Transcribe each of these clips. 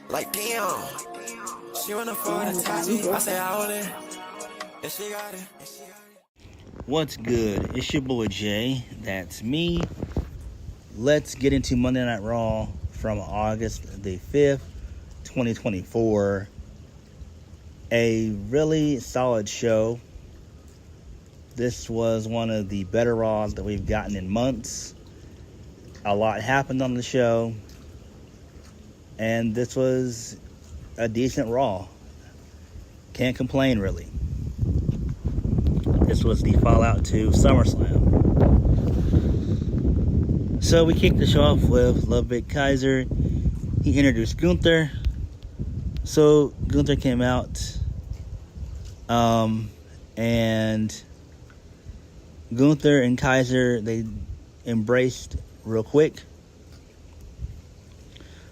Like damn, she wanna afford a tattoo. I say I want it, and she got it. What's good? It's your boy Jay. That's me. Let's get into Monday Night Raw from August the 5th, 2024. A really solid show. This was one of the better Raws that we've gotten in months. A lot happened on the show. And this was a decent Raw. Can't complain, really. This was the fallout to SummerSlam. So we kicked the show off with Ludwig Kaiser. He introduced Gunther. So Gunther came out. And Gunther and Kaiser, they embraced real quick.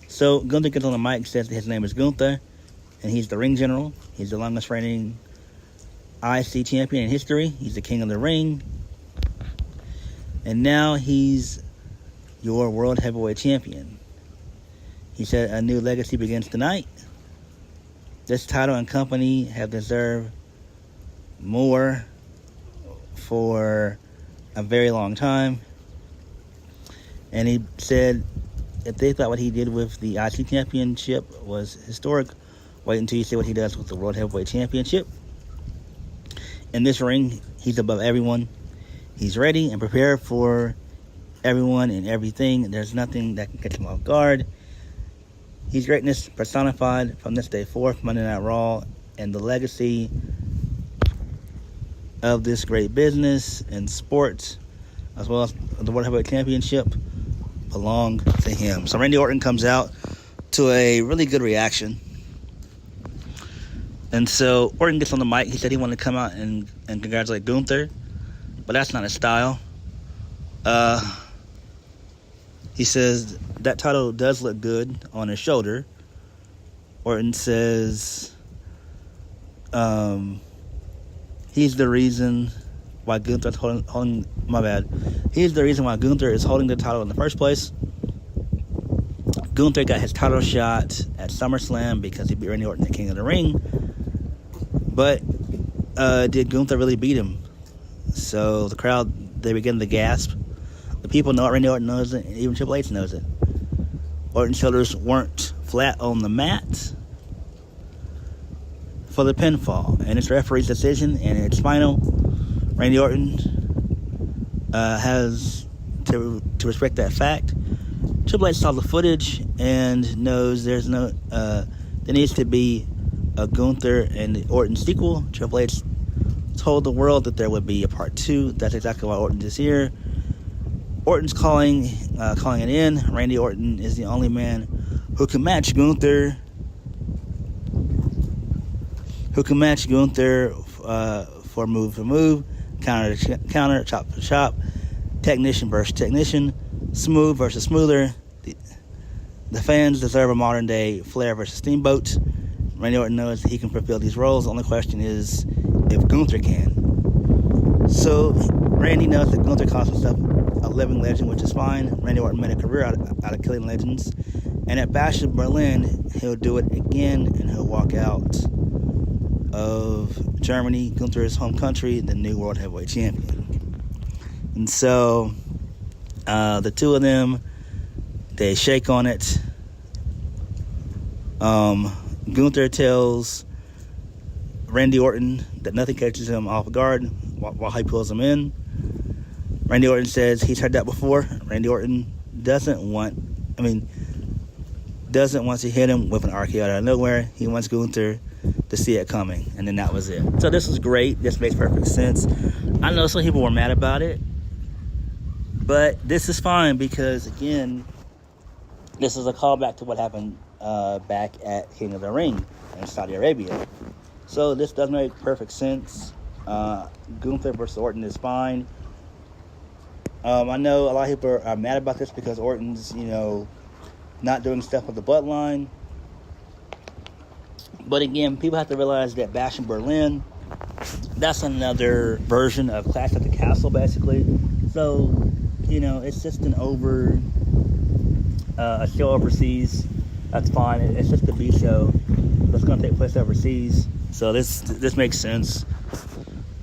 So Gunther gets on the mic and says that his name is Gunther, and he's the ring general. He's the longest reigning IC champion in history. He's the king of the ring. And now he's your world heavyweight champion. He said a new legacy begins tonight. This title and company have deserved more for a very long time. And he said if they thought what he did with the IC Championship was historic, wait until you see what he does with the World Heavyweight Championship. In this ring, he's above everyone. He's ready and prepared for everyone and everything. There's nothing that can catch him off guard. He's greatness personified from this day forth, Monday Night Raw, and the legacy of this great business and sports, as well as the World Heavyweight Championship, belong to him. So Randy Orton comes out to a really good reaction. And so Orton gets on the mic. He said he wanted to come out and congratulate Gunther, but that's not his style. He says that title does look good on his shoulder. Orton says he's the reason why Gunther's holding my bad. He's the reason why Gunther is holding the title in the first place. Gunther got his title shot at SummerSlam because he beat Randy Orton, the King of the Ring. But did Gunther really beat him? So the crowd, they begin to gasp. The people know it. Randy Orton knows it. And even Triple H knows it. Orton's shoulders weren't flat on the mat for the pinfall. And it's the referee's decision, and it's final. Randy Orton has to respect that fact. Triple H saw the footage and knows there needs to be a Gunther and Orton sequel. Triple H told the world that there would be a part 2. That's exactly why Orton is here. Orton's calling it in. Randy Orton is the only man who can match Gunther. For move for move, counter to counter, chop for chop, technician versus technician, smooth versus smoother. The fans deserve a modern day Flair versus Steamboat. Randy Orton knows he can fulfill these roles. The only question is if Gunther can. So Randy knows that Gunther calls himself a living legend, which is fine. Randy Orton made a career out of killing legends. And at Bash in Berlin, he'll do it again, and he'll walk out of Germany, Gunther's home country, the new World Heavyweight Champion. And so the two of them, they shake on it. Gunther tells Randy Orton that nothing catches him off guard while he pulls him in. Randy Orton says he's heard that before. Randy Orton doesn't want to hit him with an RKO out of nowhere. He wants Gunther to see it coming, and then that was it. So this was great. This makes perfect sense. I know some people were mad about it, but this is fine because, again, this is a callback to what happened back at King of the Ring in Saudi Arabia. So this does make perfect sense. Gunther versus Orton is fine. I know a lot of people are mad about this because Orton's, not doing stuff with the bloodline. But again, people have to realize that Bash in Berlin, that's another version of Clash at the Castle, basically. So, it's just a show overseas. That's fine. It's just a B show that's going to take place overseas. So this makes sense.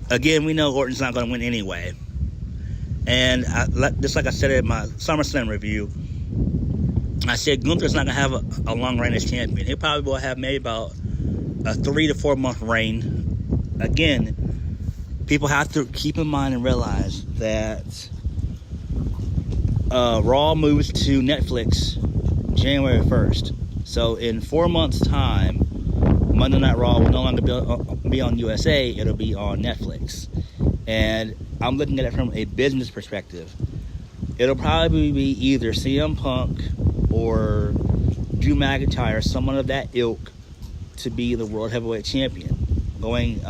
Again, we know Orton's not going to win anyway. And just like I said in my SummerSlam review, I said Gunther's not going to have a long reign as champion. He probably will have maybe about a 3 to 4 month reign. Again, people have to keep in mind and realize that Raw moves to Netflix January 1st. So in 4 months' time, Monday Night Raw will no longer be on USA. It'll be on Netflix. And I'm looking at it from a business perspective. It'll probably be either CM Punk or Drew McIntyre, someone of that ilk, to be the World Heavyweight Champion going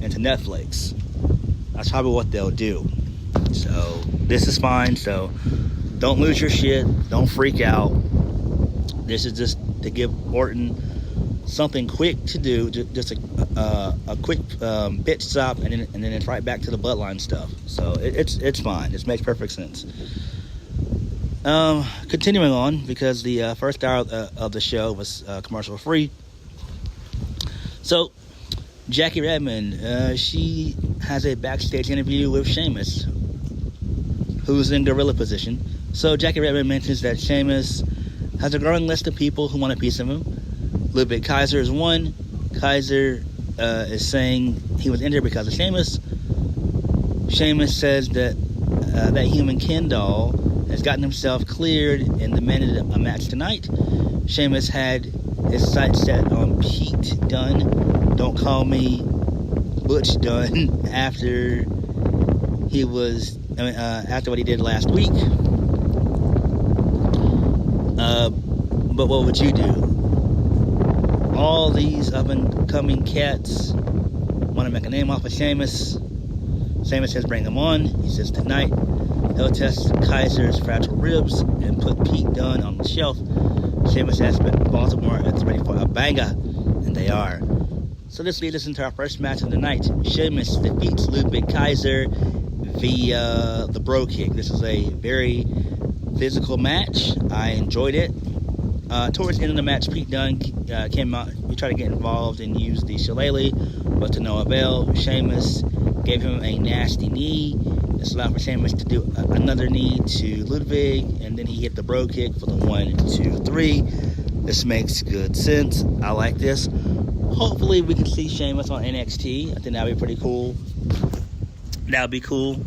into Netflix. That's probably what they'll do. So this is fine. So don't lose your shit. Don't freak out. This is just to give Orton something quick to do, just a quick pit stop, and then it's right back to the bloodline stuff. So it's fine. It makes perfect sense. Continuing on, because the first hour of the show was commercial free. So Jackie Redmond, she has a backstage interview with Sheamus, who's in gorilla position. So Jackie Redmond mentions that Sheamus has a growing list of people who want a piece of him. Ludwig Kaiser is one. Kaiser is saying he was injured because of Sheamus. Sheamus says that that human Ken doll has gotten himself cleared and demanded a match tonight. Sheamus had his sights set on Pete Dunne. Don't call me Butch Dunne after after what he did last week. But what would you do? All these up-and-coming cats want to make a name off of Sheamus. Sheamus says bring him on. He says tonight he'll test Kaiser's fragile ribs and put Pete Dunne on the shelf. Sheamus has Baltimore is ready for a banger, and they are. So this leads us into our first match of the night. Sheamus defeats Ludwig Kaiser via the Bro Kick. This is a very physical match. I enjoyed it. Towards the end of the match, Pete Dunne came out. He tried to get involved and use the shillelagh, but to no avail. Sheamus gave him a nasty knee. This allowed for Sheamus to do another knee to Ludwig, and then he hit the Bro Kick for the 1, 2, 3. This makes good sense. I like this. Hopefully we can see Sheamus on NXT. I think that would be pretty cool. That would be cool.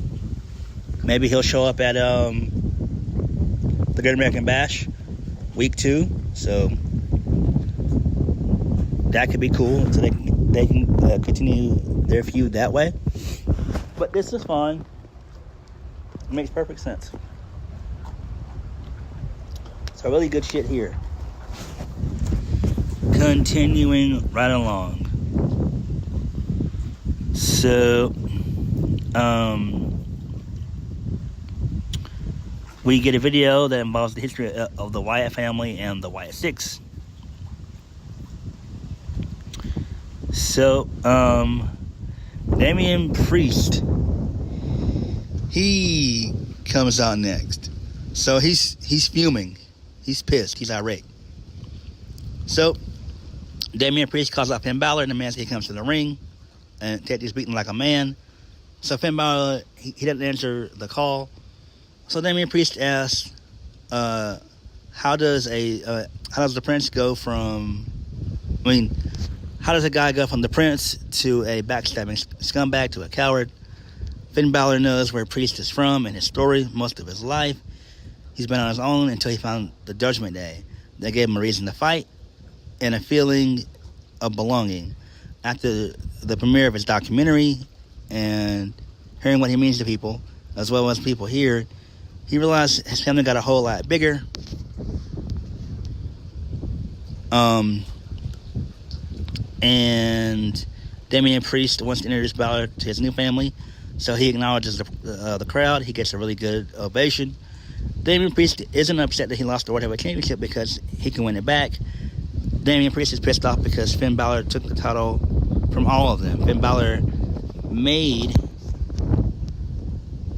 Maybe he'll show up at the Great American Bash week 2. So that could be cool. So they can continue their feud that way. But this is fine. It makes perfect sense. So really good shit here. Continuing right along. So, we get a video that involves the history of the Wyatt family and the Wyatt Sicks. So, Damien Priest, he comes out next. So he's fuming. He's pissed. He's irate. So, Damien Priest calls out Finn Balor, and the man he comes to the ring, and Teddy's beating like a man. So Finn Balor, he doesn't answer the call. So Damien Priest asks, how does the prince go from? How does a guy go from the prince to a backstabbing scumbag to a coward? Finn Balor knows where Priest is from and his story most of his life. He's been on his own until he found the Judgement Day. That gave him a reason to fight and a feeling of belonging. After the premiere of his documentary and hearing what he means to people, as well as people here, he realized his family got a whole lot bigger. And Damien Priest wants to introduce Balor to his new family, so he acknowledges the crowd. He gets a really good ovation. Damien Priest isn't upset that he lost the World Heavyweight Championship because he can win it back. Damien Priest is pissed off because Finn Balor took the title from all of them. Finn Balor made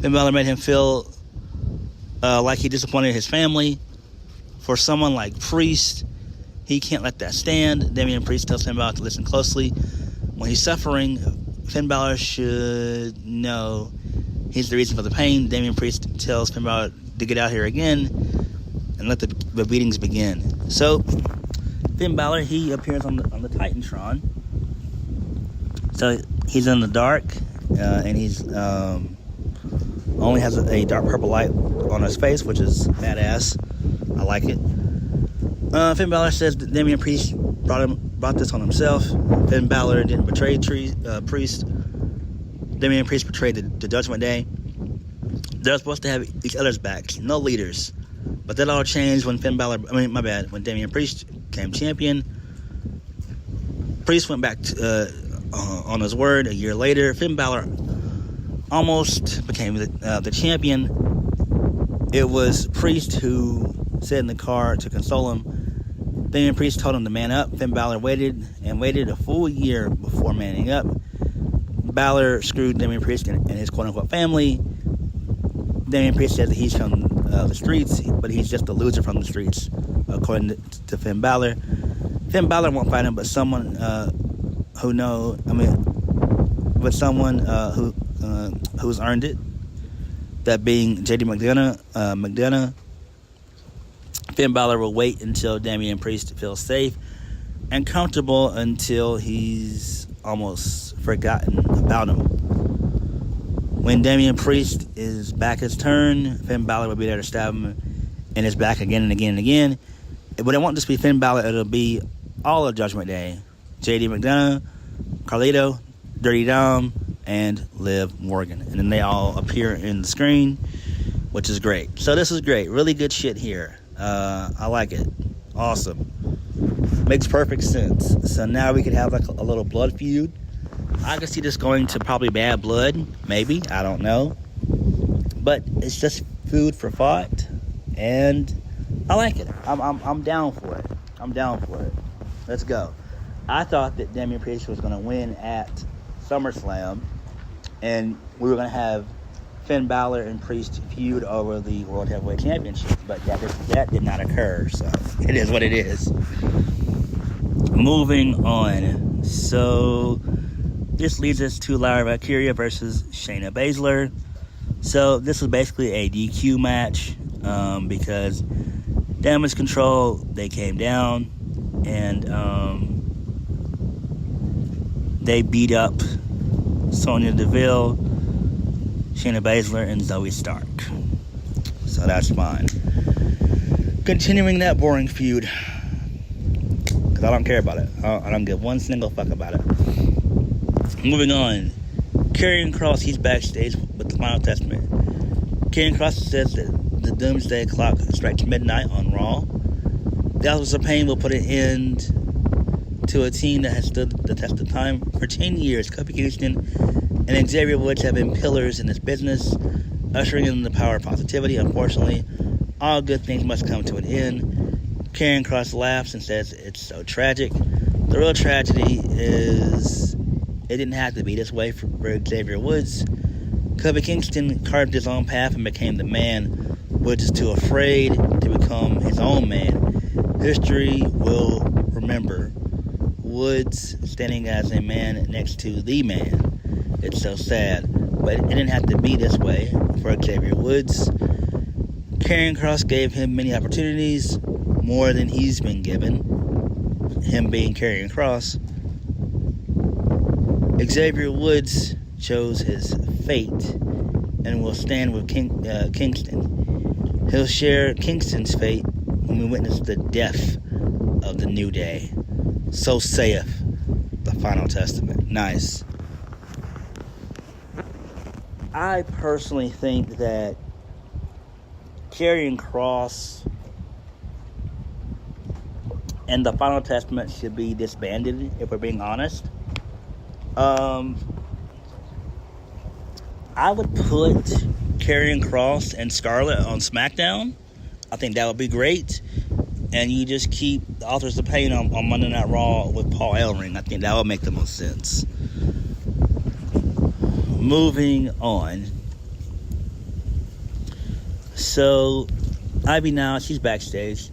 him feel like he disappointed his family. For someone like Priest he can't let that stand. Damien Priest tells Finn Balor to listen closely. When he's suffering, Finn Balor should know he's the reason for the pain. Damien Priest tells Finn Balor to get out here again and let the beatings begin. So Finn Balor, he appears on the Titantron. So he's in the dark, and he's only has a dark purple light on his face, which is badass. I like it. Finn Balor says that Damien Priest brought this on himself. Finn Balor didn't betray Priest. Damien Priest betrayed the Judgement Day. They're supposed to have each other's backs, no leaders. But that all changed when when Damien Priest became champion. Priest went back on his word a year later. Finn Balor almost became the champion. It was Priest who sat in the car to console him. Damien Priest told him to man up. Finn Balor waited a full year before manning up. Balor screwed Damien Priest and his quote-unquote family. Damien Priest says that he's from the streets, but he's just a loser from the streets, according to Finn Balor. Finn Balor won't fight him, but someone who's earned it. That being JD McDonough. Finn Balor will wait until Damien Priest feels safe and comfortable until he's almost forgotten about him. When Damien Priest is back his turn, Finn Balor will be there to stab him in his back again and again and again. But it won't just be Finn Balor, it'll be all of Judgment Day. JD McDonough, Carlito, Dirty Dom, and Liv Morgan. And then they all appear in the screen, which is great. So this is great. Really good shit here. I like it. Awesome. Makes perfect sense. So now we could have like a little blood feud. I could see this going to probably Bad Blood, maybe. I don't know. But it's just food for thought, and I like it. I'm down for it. I'm down for it. Let's go. I thought that Damien Priest was going to win at SummerSlam, and we were going to have Finn Balor and Priest feud over the World Heavyweight Championship, but that did not occur, so it is what it is. Moving on. So this leads us to Lyra Valkyria versus Shayna Baszler. So this was basically a DQ match because Damage Control, they came down and they beat up Sonya Deville, Shayna Baszler, and Zoe Stark. So that's fine. Continuing that boring feud, because I don't care about it. I don't give one single fuck about it. Moving on. Karrion Kross, he's backstage with the Final Testament. Karrion Kross says that the Doomsday Clock strikes midnight on Raw. The Authors of Pain will put an end to a team that has stood the test of time. For 10 years, Kofi Kingston and Xavier Woods have been pillars in this business, ushering in the power of positivity. Unfortunately, all good things must come to an end. Karrion Kross laughs and says it's so tragic. The real tragedy is it didn't have to be this way for Xavier Woods. Kofi Kingston carved his own path and became the man. Woods is too afraid to become his own man. History will remember Woods standing as a man next to the man. It's so sad, but it didn't have to be this way for Xavier Woods. Karrion Kross gave him many opportunities, more than he's been given, him being Karrion Kross. Xavier Woods chose his fate and will stand with Kingston. He'll share Kingston's fate when we witness the death of the New Day. So saith the Final Testament. Nice. I personally think that Karrion Kross and the Final Testament should be disbanded, if we're being honest. I would put Karrion Kross and Scarlett on SmackDown. I think that would be great. And you just keep the Authors of Pain on Monday Night Raw with Paul Ellering. I think that would make the most sense. Moving on. So, Ivy now, she's backstage.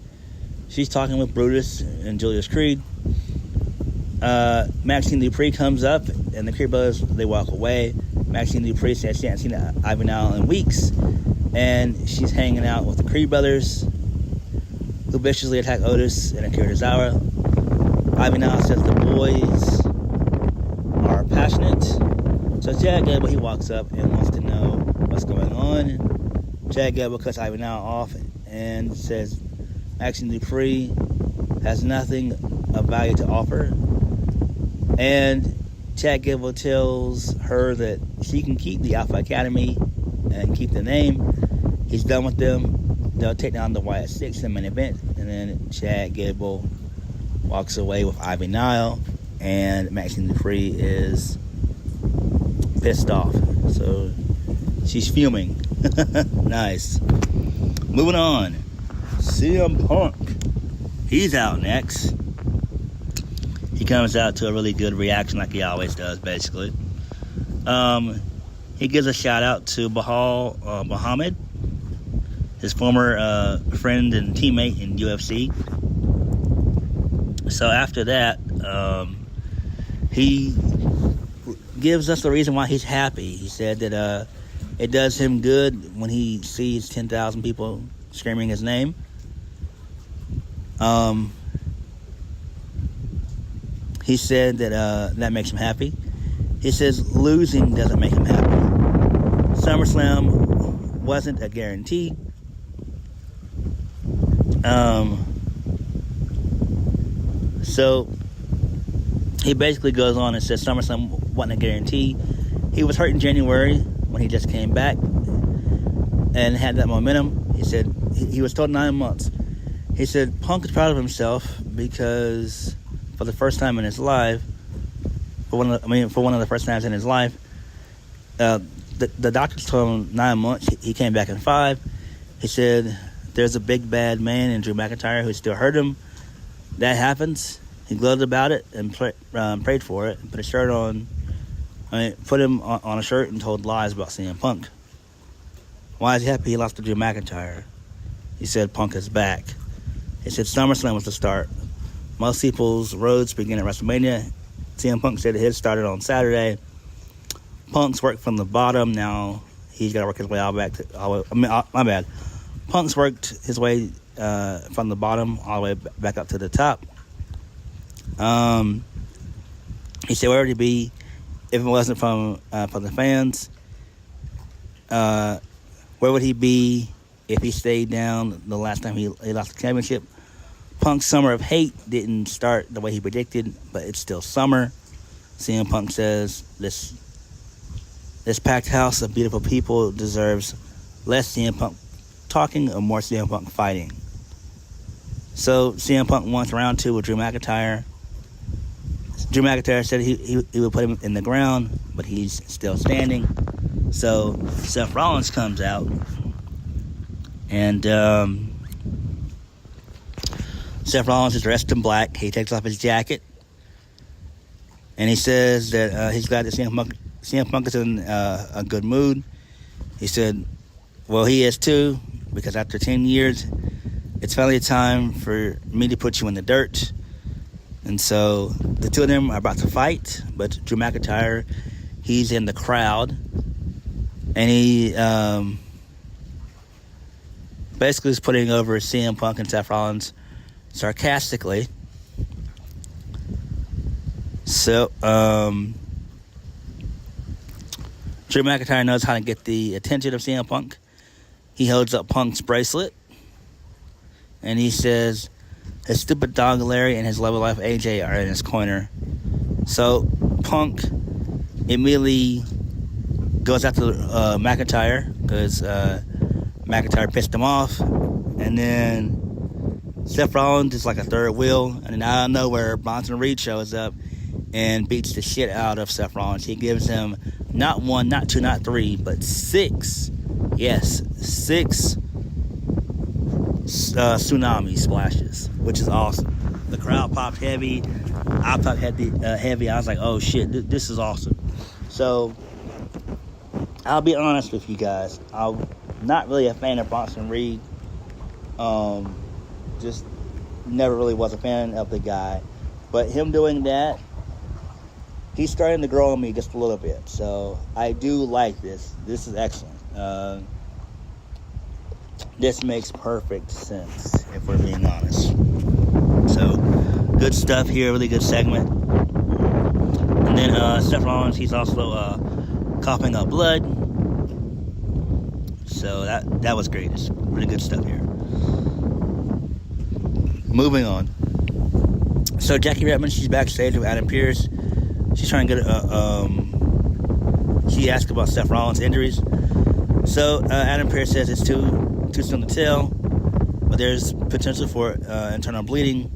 she's talking with Brutus and Julius Creed. Maxine Dupree comes up, and the Creed brothers, they walk away. Maxine Dupree says she hasn't seen Ivy Nile in weeks, and she's hanging out with the Creed brothers, who viciously attack Otis and Akira Tozawa. Ivy Nile says the boys are passionate. So Chad Gable, he walks up and wants to know what's going on. Chad Gable cuts Ivy Nile off and says Maxine Dupree has nothing of value to offer. And Chad Gable tells her that she can keep the Alpha Academy and keep the name. He's done with them. They'll take down the Wyatt Sicks in the main event. And then Chad Gable walks away with Ivy Nile. And Maxine Dupree is pissed off. So she's fuming. Nice. Moving on. CM Punk. He's out next. He comes out to a really good reaction like he always does, basically. He gives a shout out to Bahal Muhammad, his former friend and teammate in UFC. So after that, he gives us the reason why he's happy. He said that it does him good when he sees 10,000 people screaming his name. He said that that makes him happy. He says losing doesn't make him happy. SummerSlam wasn't a guarantee. So he basically goes on and says SummerSlam wasn't a guarantee. He was hurt in January when he just came back and had that momentum. He said he was told 9 months. He said Punk is proud of himself because for the first time in his life, for one of the first times in his life, the doctors told him 9 months. He came back in 5. He said there's a big bad man in Drew McIntyre who still hurt him. That happens. He gloated about it and prayed for it. Put a shirt on. Put him on a shirt and told lies about CM Punk. Why is he happy he lost to Drew McIntyre? He said Punk is back. He said SummerSlam was the start. Most people's roads begin at WrestleMania. CM Punk said his started on Saturday. Punk's worked from the bottom. Now he's got to work his way all back. My bad. Punk's worked his way from the bottom all the way back up to the top. He said, where would he be if it wasn't from the fans? Where would he be if he stayed down the last time he lost the championship? Punk's summer of hate didn't start the way he predicted, but it's still summer. CM Punk says this packed house of beautiful people deserves less CM Punk talking or more CM Punk fighting. So CM Punk wants round 2 with Drew McIntyre. Drew McIntyre said he would put him in the ground, but he's still standing. So Seth Rollins comes out, and Seth Rollins is dressed in black. He takes off his jacket, and he says that he's glad that CM Punk is in a good mood. He said, well, he is too, because after 10 years, it's finally time for me to put you in the dirt. And so the two of them are about to fight, but Drew McIntyre, he's in the crowd, and he basically is putting over CM Punk and Seth Rollins sarcastically. So Drew McIntyre knows how to get the attention of CM Punk. He holds up Punk's bracelet, and he says his stupid dog Larry and his love of life AJ are in his corner. So Punk immediately goes after McIntyre because McIntyre pissed him off, and then Seth Rollins is like a third wheel, and then out of nowhere Bronson Reed shows up and beats the shit out of Seth Rollins. He gives him not 1, not 2, not 3, but 6. Yes, 6 tsunami splashes, which is awesome. The crowd popped heavy. I popped heavy. I was like, oh shit, this is awesome. So I'll be honest with you guys. I'm not really a fan of Bronson Reed. Just never really was a fan of the guy. But him doing that, he's starting to grow on me just a little bit. So I do like this. This is excellent. This makes perfect sense, if we're being honest. So, good stuff here. Really good segment. And then Seth Rollins, he's also coughing up blood. So that was great. It's really good stuff here. Moving on. So Jackie Redmond, she's backstage with Adam Pearce. She's trying to get she asked about Seth Rollins' injuries. So Adam Pearce says it's too soon to tell, but there's potential for internal bleeding.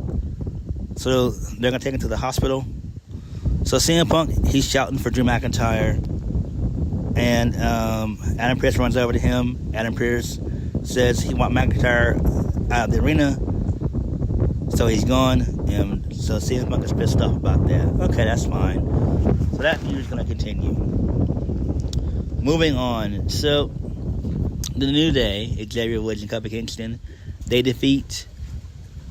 So they're gonna take him to the hospital. So CM Punk, he's shouting for Drew McIntyre, and Adam Pearce runs over to him. Adam Pearce says he wants McIntyre out of the arena, so he's gone. And so CM Punk is pissed off about that. Okay, that's fine. So that feud is gonna continue. Moving on. So the New Day, Xavier Woods and Kofi Kingston, they defeat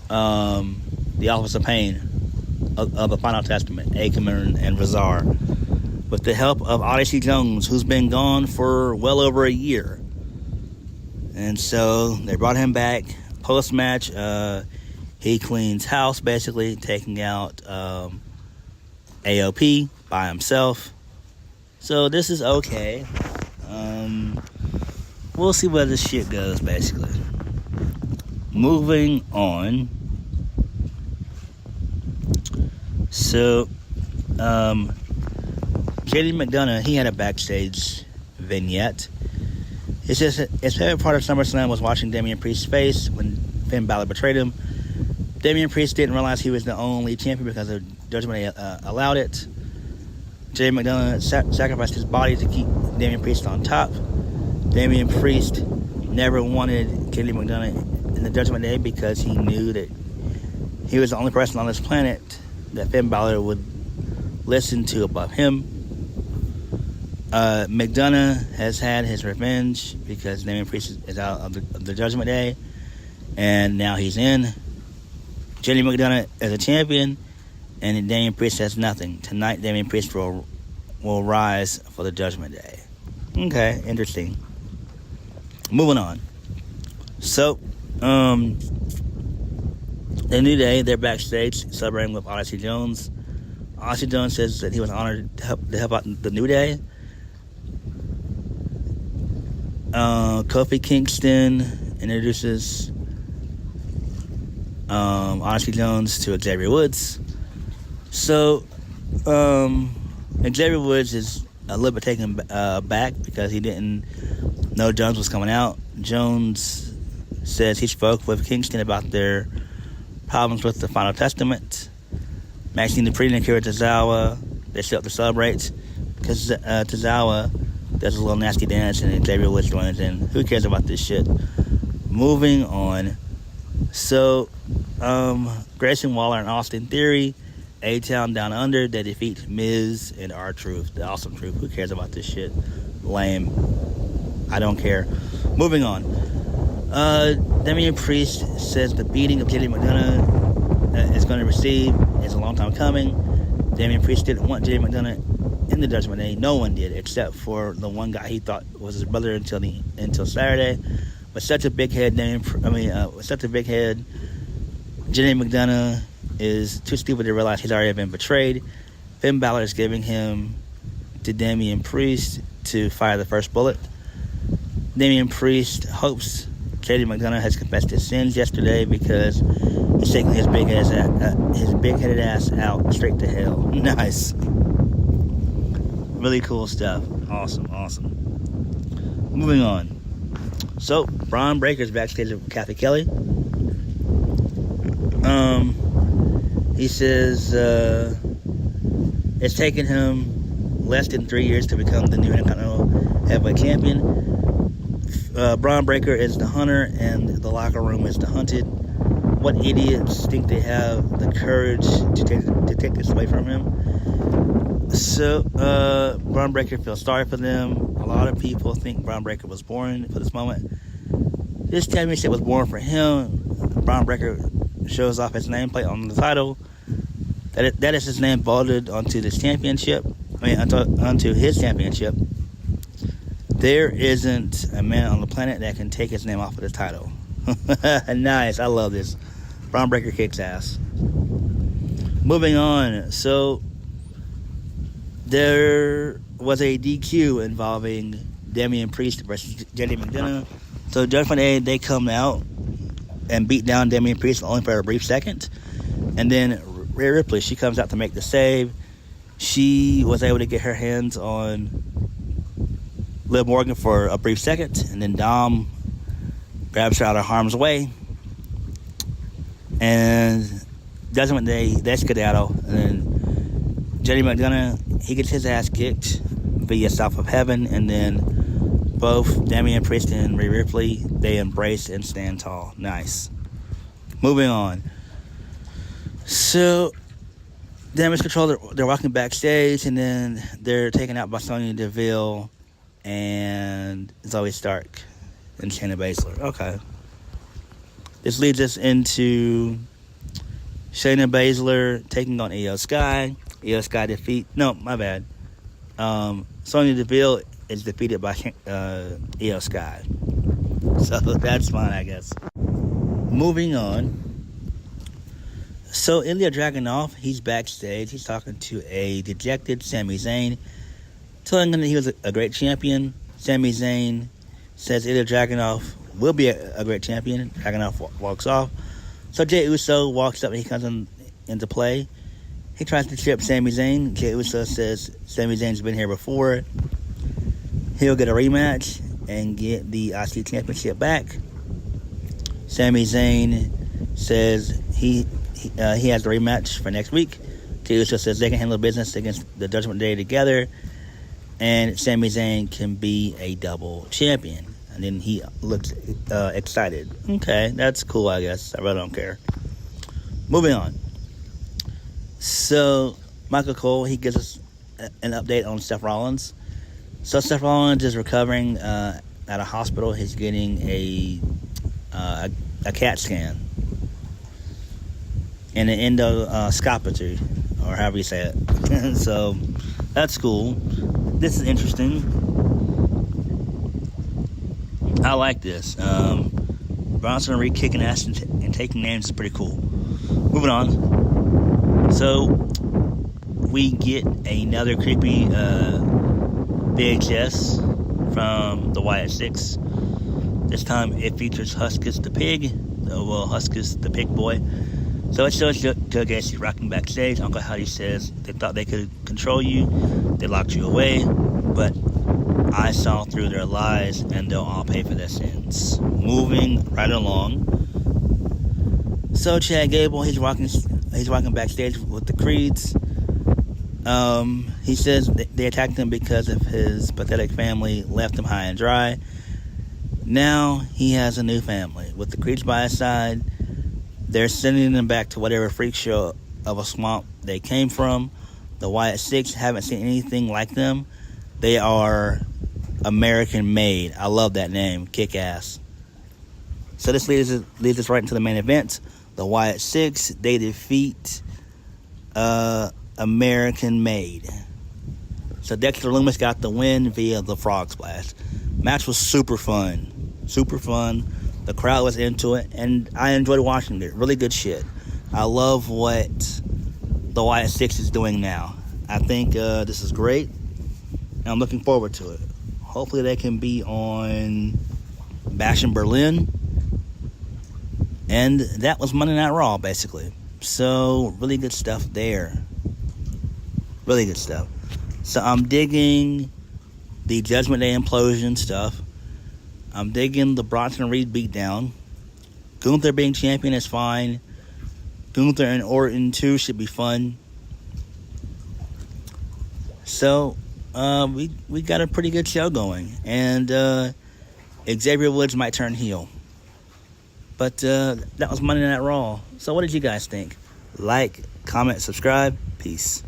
the Office of Pain of the Final Testament, Akam and Razar, with the help of Odyssey Jones, who's been gone for well over a year. And so they brought him back. Post-match, he cleans house, basically, taking out AOP by himself. So this is okay. We'll see where this shit goes, basically. Moving on. So, JD McDonough, he had a backstage vignette. It says his favorite part of SummerSlam was watching Damien Priest's face when Finn Balor betrayed him. Damien Priest didn't realize he was the only champion because of Judgement allowed it. JD McDonough sacrificed his body to keep Damien Priest on top. Damien Priest never wanted JD McDonough in the Judgment Day because he knew that he was the only person on this planet that Finn Balor would listen to above him. McDonough has had his revenge because Damien Priest is out of the Judgment Day, and now he's in. JD McDonough is a champion, and Damien Priest has nothing. Tonight, Damien Priest will rise for the Judgment Day. Okay, interesting. Moving on. So, the New Day, they're backstage celebrating with Odyssey Jones. Odyssey Jones says that he was honored to help out the New Day. Kofi Kingston introduces Odyssey Jones to Xavier Woods. So, Xavier Woods is a little bit taken back because he didn't know Jones was coming out. Jones says he spoke with Kingston about their problems with the Final Testament. Maxine Dupree and Akira Tozawa, they show up to celebrate because Tozawa does a little nasty dance and Xavier Woods joins in. Who cares about this shit? Moving on. So, Grayson Waller and Austin Theory, A-Town Down Under, they defeat Miz and R-Truth, the Awesome Truth. Who cares about this shit? Lame. I don't care. Moving on. Damien Priest says the beating of JD McDonough is going to receive is a long time coming. Damien Priest didn't want JD McDonough in the Judgment Day. No one did, except for the one guy he thought was his brother until Saturday. But such a big head, JD McDonough is too stupid to realize he's already been betrayed. Finn Balor is giving him to Damien Priest to fire the first bullet. Damien Priest hopes JD McDonough has confessed his sins yesterday because he's taking his big-headed ass out straight to hell. Nice. Really cool stuff. Awesome. Moving on. So, Braun Breaker's backstage with Kathy Kelly. He says it's taken him less than 3 years to become the new Intercontinental Heavyweight Champion. Braun Breaker is the hunter and the locker room is the hunted. What idiots think they have the courage to take this away from him? So, Braun Breaker feels sorry for them. A lot of people think Braun Breaker was born for this moment. This championship was born for him. Braun Breaker shows off his nameplate on the title. That is his name bolted onto this championship. Onto his championship. There isn't a man on the planet that can take his name off of the title. Nice, I love this. Braun Breaker kicks ass. Moving on, so there was a DQ involving Damien Priest versus JD McDonough. So Judgement Day, they come out and beat down Damien Priest only for a brief second. And then Rhea Ripley, she comes out to make the save. She was able to get her hands on Liv Morgan for a brief second. And then Dom grabs her out of harm's way. And Judgement Day, they skedaddle. And then JD McDonough, he gets his ass kicked via South of Heaven. And then both Damien Priest and Rhea Ripley, they embrace and stand tall. Nice. Moving on. So, Damage Control, they're walking backstage, and then they're taken out by Sonya Deville and Zoe Stark and Shayna Baszler. Okay. This leads us into Shayna Baszler taking on Io Sky. Io Sky defeat... No, my bad. Sonya Deville is defeated by Io Sky. So that's fine, I guess. Moving on. So Ilya Dragunov, he's backstage. He's talking to a dejected Sami Zayn, telling him that he was a great champion. Sami Zayn says Ilya Dragunov will be a great champion. Dragunov walks off. So Jey Uso walks up and he comes into play. He tries to trip Sami Zayn. Jey Uso says Sami Zayn's been here before. He'll get a rematch and get the IC Championship back. Sami Zayn says he has the rematch for next week. Jey Uso says they can handle business against the Judgement Day together, and Sami Zayn can be a double champion. And then he looks excited. Okay, that's cool, I guess. I really don't care. Moving on. So, Michael Cole, he gives us an update on Seth Rollins. So, Seth Rollins is recovering at a hospital. He's getting a CAT scan and an endoscopy, or however you say it. So, that's cool. This is interesting. I like this. Bronson Reed kicking ass and taking names is pretty cool. Moving on. So, we get another creepy VHS from the Wyatt Sicks. This time it features Huskus the pig. Well, Huskus the pig boy. So it shows Joe Gacy rocking backstage. Uncle Howdy says they thought they could control you. They locked you away. But I saw through their lies, and they'll all pay for their sins. Moving right along. So Chad Gable, he's walking backstage with the Creeds. He says they attacked him because of his pathetic family left him high and dry. Now he has a new family. With the Creeds by his side, they're sending them back to whatever freak show of a swamp they came from. The Wyatt Sicks haven't seen anything like them. They are American made. I love that name. Kick ass. So this leads us right into the main event. The Wyatt Sicks, they defeat American made. So Dexter Lumis got the win via the Frog Splash. Match was super fun. Super fun. The crowd was into it, and I enjoyed watching it. Really good shit. I love what the Wyatt Sicks is doing now. I think this is great, and I'm looking forward to it. Hopefully they can be on Bash in Berlin. And that was Monday Night Raw, basically. So, really good stuff there. Really good stuff. So, I'm digging the Judgment Day implosion stuff. I'm digging the Bronson Reed beatdown. Gunther being champion is fine. Gunther and Orton, too, should be fun. So, we got a pretty good show going. And Xavier Woods might turn heel. But that was Monday Night Raw. So what did you guys think? Like, comment, subscribe. Peace.